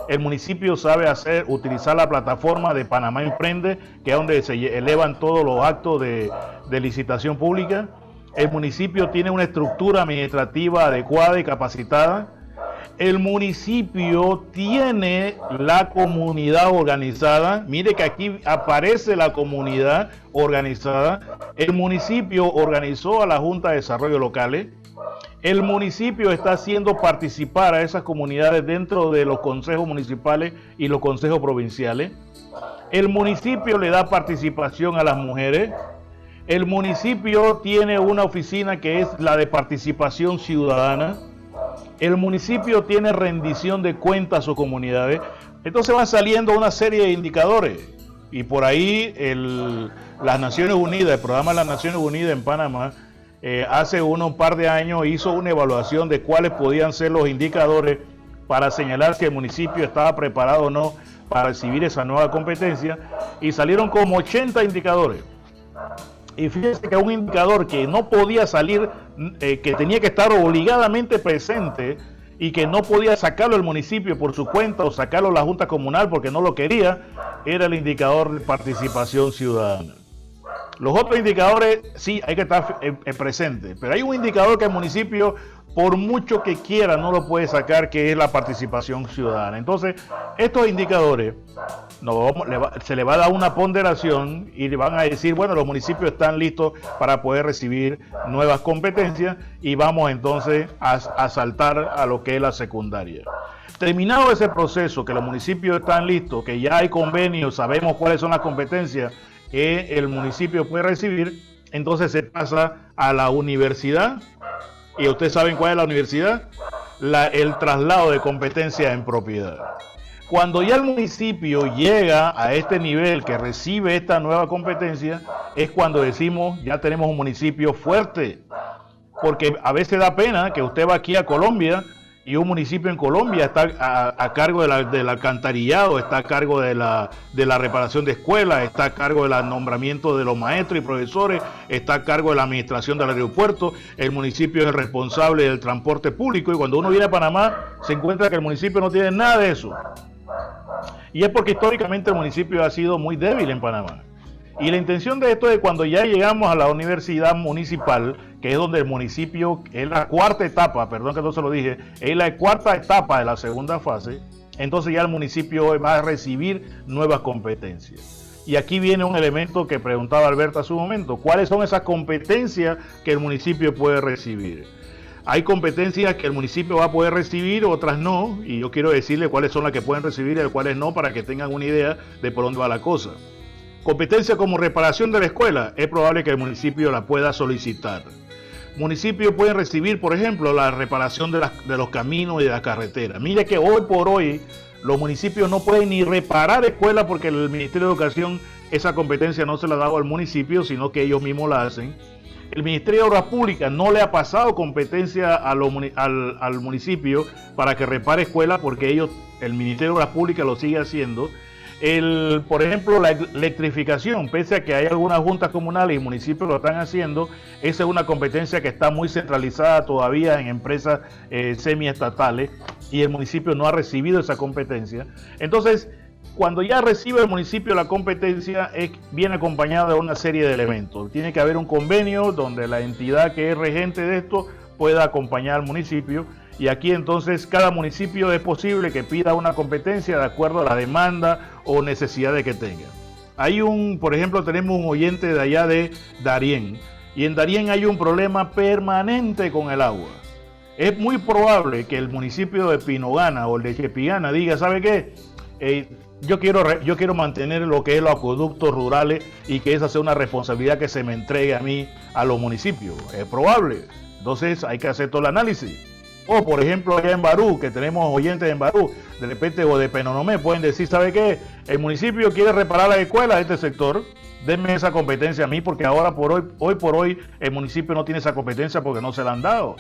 El municipio sabe utilizar la plataforma de Panamá Emprende, que es donde se elevan todos los actos de licitación pública. El municipio tiene una estructura administrativa adecuada y capacitada. El municipio tiene la comunidad organizada. Mire que aquí aparece la comunidad organizada. El municipio organizó a la Junta de Desarrollo Locales. El municipio está haciendo participar a esas comunidades dentro de los consejos municipales y los consejos provinciales. El municipio le da participación a las mujeres. El municipio tiene una oficina que es la de participación ciudadana. El municipio tiene rendición de cuentas a sus comunidades. Entonces van saliendo una serie de indicadores. Y por ahí las Naciones Unidas, el programa de las Naciones Unidas en Panamá, hace un par de años hizo una evaluación de cuáles podían ser los indicadores para señalar si el municipio estaba preparado o no para recibir esa nueva competencia. Y salieron como 80 indicadores. Y fíjense que un indicador que no podía salir, que tenía que estar obligadamente presente y que no podía sacarlo el municipio por su cuenta o sacarlo la Junta Comunal porque no lo quería, era el indicador de participación ciudadana. Los otros indicadores sí hay que estar presentes, pero hay un indicador que el municipio, por mucho que quiera, no lo puede sacar, que es la participación ciudadana. Entonces, estos indicadores se le va a dar una ponderación y le van a decir, bueno, los municipios están listos para poder recibir nuevas competencias y vamos entonces a saltar a lo que es la secundaria. Terminado ese proceso, que los municipios están listos, que ya hay convenios, sabemos cuáles son las competencias que el municipio puede recibir, entonces se pasa a la universidad. ¿Y ustedes saben cuál es la universidad? El traslado de competencias en propiedad. Cuando ya el municipio llega a este nivel que recibe esta nueva competencia, es cuando decimos ya tenemos un municipio fuerte. Porque a veces da pena que usted va aquí a Colombia y un municipio en Colombia está a cargo del alcantarillado, está a cargo de la reparación de escuelas, está a cargo del nombramiento de los maestros y profesores, está a cargo de la administración del aeropuerto. El municipio es el responsable del transporte público y cuando uno viene a Panamá se encuentra que el municipio no tiene nada de eso. Y es porque históricamente el municipio ha sido muy débil en Panamá. Y la intención de esto es cuando ya llegamos a la universidad municipal, que es donde el municipio, es la cuarta etapa, perdón que no se lo dije, es la cuarta etapa de la segunda fase, entonces ya el municipio va a recibir nuevas competencias. Y aquí viene un elemento que preguntaba Alberto hace un momento, ¿cuáles son esas competencias que el municipio puede recibir? Hay competencias que el municipio va a poder recibir, otras no, y yo quiero decirle cuáles son las que pueden recibir y cuáles no, para que tengan una idea de por dónde va la cosa. Competencia como reparación de la escuela, es probable que el municipio la pueda solicitar. municipios pueden recibir, por ejemplo, la reparación de los caminos y de las carreteras. Mire que hoy por hoy los municipios no pueden ni reparar escuelas porque el Ministerio de Educación esa competencia no se la ha dado al municipio, sino que ellos mismos la hacen. El Ministerio de Obras Públicas no le ha pasado competencia al municipio para que repare escuelas porque el Ministerio de Obras Públicas lo sigue haciendo. Por ejemplo, la electrificación, pese a que hay algunas juntas comunales y municipios lo están haciendo, esa es una competencia que está muy centralizada todavía en empresas semiestatales y el municipio no ha recibido esa competencia. Entonces, cuando ya recibe el municipio la competencia, viene acompañada de una serie de elementos. Tiene que haber un convenio donde la entidad que es regente de esto pueda acompañar al municipio. Y aquí entonces cada municipio es posible que pida una competencia de acuerdo a la demanda o necesidades que tenga. Por ejemplo, tenemos un oyente de allá de Darién. Y en Darién hay un problema permanente con el agua. Es muy probable que el municipio de Pinogana o el de Chepigana diga, ¿sabe qué? Yo quiero mantener lo que es los acueductos rurales y que esa sea una responsabilidad que se me entregue a mí, a los municipios. Es probable. Entonces hay que hacer todo el análisis. O por ejemplo allá en Barú, que tenemos oyentes en Barú, de repente o de Penonomé, pueden decir, ¿sabe qué? El municipio quiere reparar las escuelas de este sector, denme esa competencia a mí, porque ahora hoy por hoy el municipio no tiene esa competencia porque no se la han dado.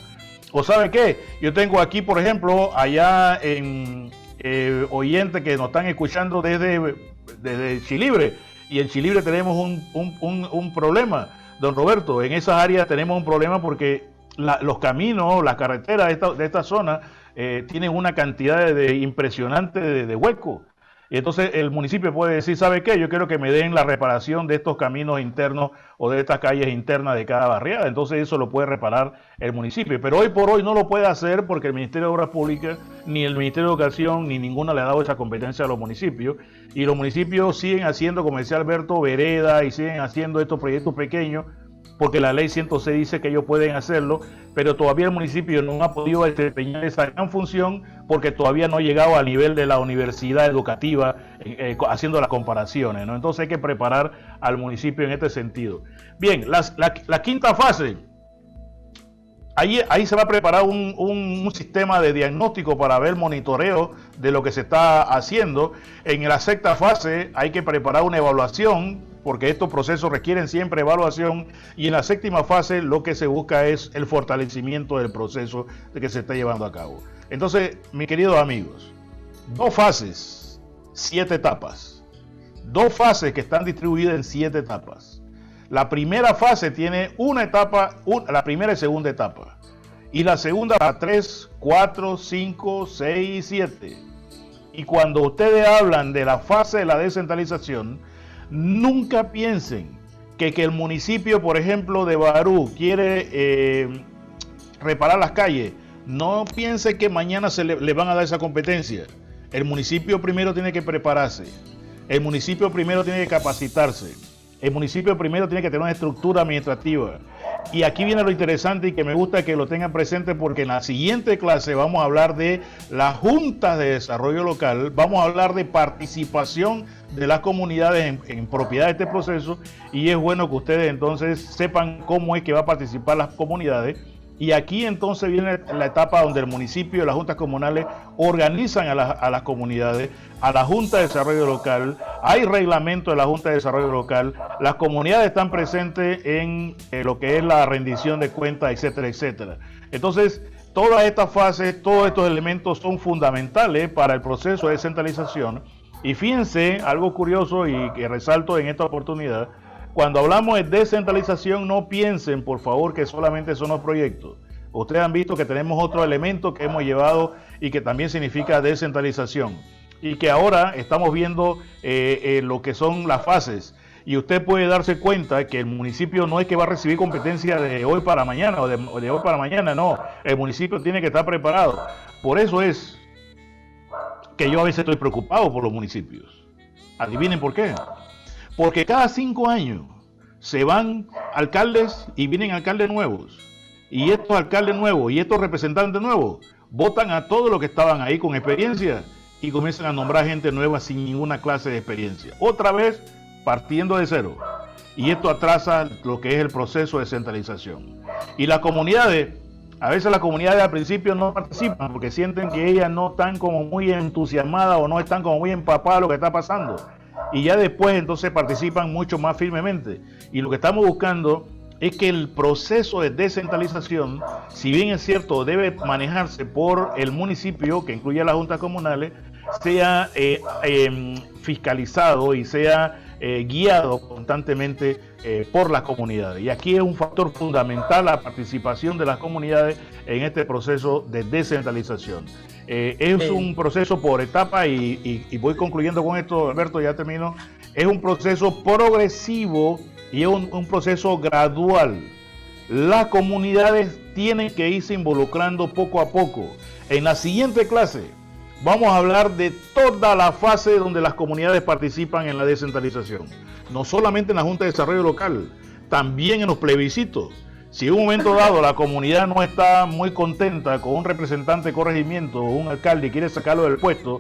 O ¿sabe qué? Yo tengo aquí, por ejemplo, allá en oyentes que nos están escuchando desde Chilibre, y en Chilibre tenemos un problema, don Roberto, en esas áreas tenemos un problema porque los caminos, las carreteras de esta zona tienen una cantidad impresionante de huecos. Y entonces el municipio puede decir, ¿sabe qué? Yo quiero que me den la reparación de estos caminos internos o de estas calles internas de cada barriada. Entonces eso lo puede reparar el municipio. Pero hoy por hoy no lo puede hacer porque el Ministerio de Obras Públicas, ni el Ministerio de Educación, ni ninguna le ha dado esa competencia a los municipios. Y los municipios siguen haciendo, como decía Alberto, vereda y siguen haciendo estos proyectos pequeños porque la ley 106 dice que ellos pueden hacerlo, pero todavía el municipio no ha podido desempeñar esa gran función porque todavía no ha llegado al nivel de la universidad educativa haciendo las comparaciones, ¿no? Entonces hay que preparar al municipio en este sentido. Bien, la quinta fase, ahí se va a preparar un sistema de diagnóstico para ver monitoreo de lo que se está haciendo. En la sexta fase hay que preparar una evaluación, porque estos procesos requieren siempre evaluación, y en la séptima fase lo que se busca es el fortalecimiento del proceso que se está llevando a cabo. Entonces, mis queridos amigos, 2 fases, 7 etapas. 2 fases que están distribuidas en 7 etapas. La primera fase tiene una etapa, la primera y segunda etapa. Y la segunda a 3, 4, 5, 6 y 7. Y cuando ustedes hablan de la fase de la descentralización, nunca piensen que el municipio, por ejemplo, de Barú quiere reparar las calles. No piense que mañana le van a dar esa competencia. El municipio primero tiene que prepararse. El municipio primero tiene que capacitarse. El municipio primero tiene que tener una estructura administrativa. Y aquí viene lo interesante y que me gusta que lo tengan presente, porque en la siguiente clase vamos a hablar de las juntas de desarrollo local, vamos a hablar de participación de las comunidades en propiedad de este proceso, y es bueno que ustedes entonces sepan cómo es que va a participar las comunidades. Y aquí entonces viene la etapa donde el municipio y las juntas comunales organizan a las comunidades, a la Junta de Desarrollo Local, hay reglamento de la Junta de Desarrollo Local, las comunidades están presentes en lo que es la rendición de cuentas, etcétera, etcétera. Entonces, todas estas fases, todos estos elementos son fundamentales para el proceso de descentralización. Y fíjense, algo curioso y que resalto en esta oportunidad, cuando hablamos de descentralización, no piensen, por favor, que solamente son los proyectos. Ustedes han visto que tenemos otro elemento que hemos llevado y que también significa descentralización. Y que ahora estamos viendo lo que son las fases. Y usted puede darse cuenta que el municipio no es que va a recibir competencia de hoy para mañana o de hoy para mañana, no. El municipio tiene que estar preparado. Por eso es que yo a veces estoy preocupado por los municipios. Adivinen por qué. Porque cada 5 años se van alcaldes y vienen alcaldes nuevos. Y estos alcaldes nuevos y estos representantes nuevos votan a todos los que estaban ahí con experiencia y comienzan a nombrar gente nueva sin ninguna clase de experiencia. Otra vez partiendo de cero. y esto atrasa lo que es el proceso de descentralización. Y las comunidades, a veces las comunidades al principio no participan porque sienten que ellas no están como muy entusiasmadas o no están como muy empapadas de lo que está pasando. Y ya después entonces participan mucho más firmemente. Y lo que estamos buscando es que el proceso de descentralización, si bien es cierto, debe manejarse por el municipio, que incluye a las juntas comunales, sea fiscalizado y sea guiado constantemente por las comunidades. Y aquí es un factor fundamental la participación de las comunidades en este proceso de descentralización. Es un proceso por etapa y voy concluyendo con esto, Alberto, ya termino. Es un proceso progresivo y es un proceso gradual. Las comunidades tienen que irse involucrando poco a poco. En la siguiente clase vamos a hablar de toda la fase donde las comunidades participan en la descentralización. No solamente en la Junta de Desarrollo Local, también en los plebiscitos. Si en un momento dado la comunidad no está muy contenta con un representante de corregimiento o un alcalde y quiere sacarlo del puesto,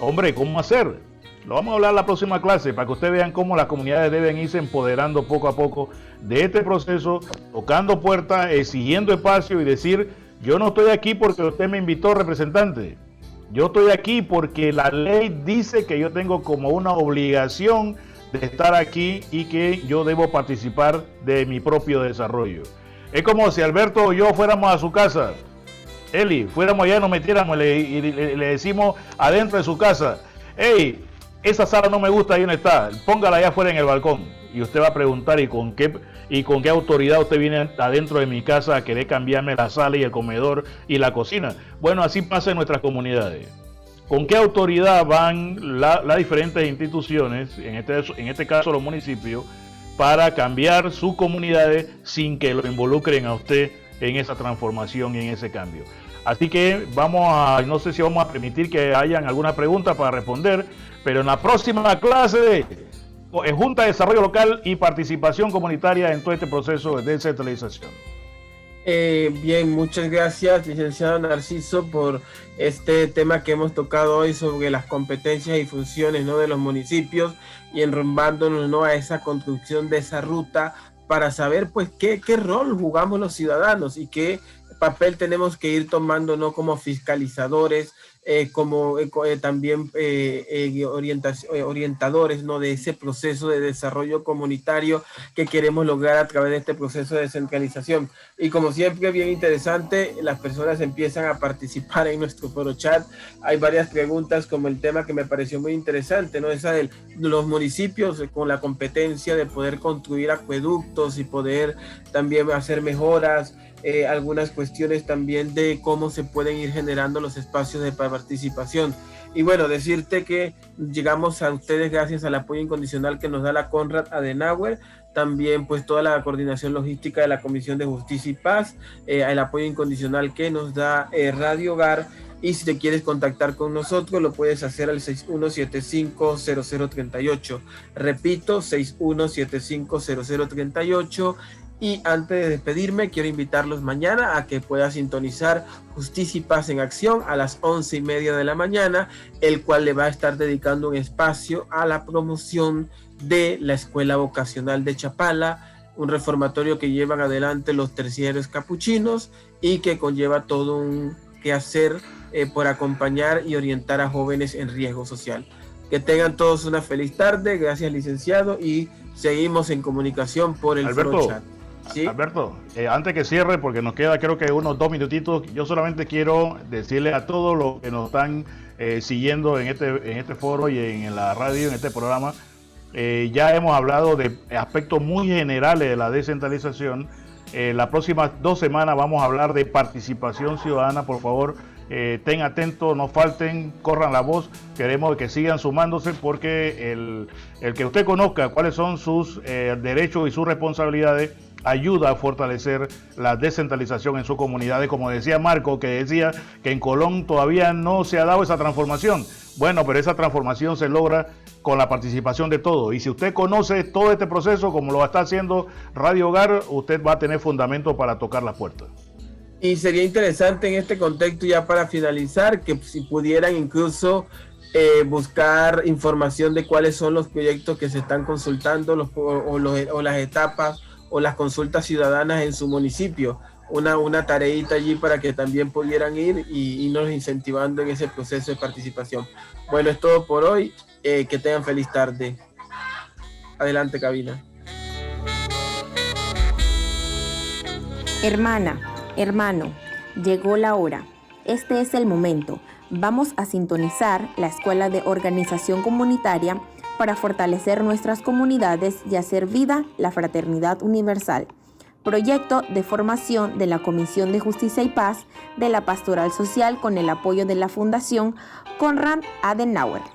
hombre, ¿cómo hacer? Lo vamos a hablar en la próxima clase para que ustedes vean cómo las comunidades deben irse empoderando poco a poco de este proceso, tocando puertas, exigiendo espacio y decir, yo no estoy aquí porque usted me invitó, representante. Yo estoy aquí porque la ley dice que yo tengo como una obligación de estar aquí y que yo debo participar de mi propio desarrollo. Es como si Alberto o yo fuéramos a su casa, Eli, fuéramos allá y nos metiéramos y le decimos adentro de su casa, hey, esa sala no me gusta, ahí no está, póngala allá afuera en el balcón. Y usted va a preguntar, ¿y con qué autoridad usted viene adentro de mi casa a querer cambiarme la sala y el comedor y la cocina? Bueno, así pasa en nuestras comunidades. ¿Con qué autoridad van las diferentes instituciones, en este caso los municipios, para cambiar sus comunidades sin que lo involucren a usted en esa transformación y en ese cambio? Así que no sé si vamos a permitir que hayan algunas preguntas para responder, pero en la próxima clase de Junta de Desarrollo Local y Participación Comunitaria en todo este proceso de descentralización. Bien, muchas gracias, licenciado Narciso, por este tema que hemos tocado hoy sobre las competencias y funciones, ¿no?, de los municipios y enrumbándonos, ¿no?, a esa construcción de esa ruta para saber pues qué rol jugamos los ciudadanos y qué papel tenemos que ir tomando, ¿no?, como fiscalizadores, también orientadores, ¿no?, de ese proceso de desarrollo comunitario que queremos lograr a través de este proceso de descentralización. Y como siempre, bien interesante, las personas empiezan a participar en nuestro foro chat. Hay varias preguntas, como el tema que me pareció muy interesante, ¿no?, esa de los municipios con la competencia de poder construir acueductos y poder también hacer mejoras, algunas cuestiones también de cómo se pueden ir generando los espacios de participación. Y bueno, decirte que llegamos a ustedes gracias al apoyo incondicional que nos da la Konrad Adenauer, también pues toda la coordinación logística de la Comisión de Justicia y Paz, el apoyo incondicional que nos da Radio Hogar. Y si te quieres contactar con nosotros, lo puedes hacer al 61750038. Repito, 61750038. Y antes de despedirme, quiero invitarlos mañana a que puedan sintonizar Justicia y Paz en Acción a las 11:30 de la mañana, el cual le va a estar dedicando un espacio a la promoción de la Escuela Vocacional de Chapala, un reformatorio que llevan adelante los terciarios capuchinos y que conlleva todo un quehacer por acompañar y orientar a jóvenes en riesgo social. Que tengan todos una feliz tarde, gracias licenciado, y seguimos en comunicación por el foro chat. ¿Sí? Alberto, antes que cierre, porque nos queda creo que unos 2 minutitos, yo solamente quiero decirle a todos los que nos están siguiendo en este foro y en la radio, en este programa, ya hemos hablado de aspectos muy generales de la descentralización. Las próximas 2 semanas vamos a hablar de participación ciudadana. Por favor, estén atentos, no falten, corran la voz. Queremos que sigan sumándose porque el que usted conozca cuáles son sus derechos y sus responsabilidades ayuda a fortalecer la descentralización en sus comunidades. Como decía Marco, que decía que en Colón todavía no se ha dado esa transformación. Bueno, pero esa transformación se logra con la participación de todos. Y si usted conoce todo este proceso, como lo está haciendo Radio Hogar, usted va a tener fundamento para tocar las puertas. Y sería interesante en este contexto, ya para finalizar, que si pudieran incluso buscar información de cuáles son los proyectos que se están consultando o las etapas o las consultas ciudadanas en su municipio. Una tareita allí para que también pudieran ir y irnos incentivando en ese proceso de participación. Bueno, es todo por hoy. Que tengan feliz tarde. Adelante, cabina. Hermana, hermano, llegó la hora. Este es el momento. Vamos a sintonizar la Escuela de Organización Comunitaria para fortalecer nuestras comunidades y hacer vida la fraternidad universal. Proyecto de formación de la Comisión de Justicia y Paz de la Pastoral Social con el apoyo de la Fundación Konrad Adenauer.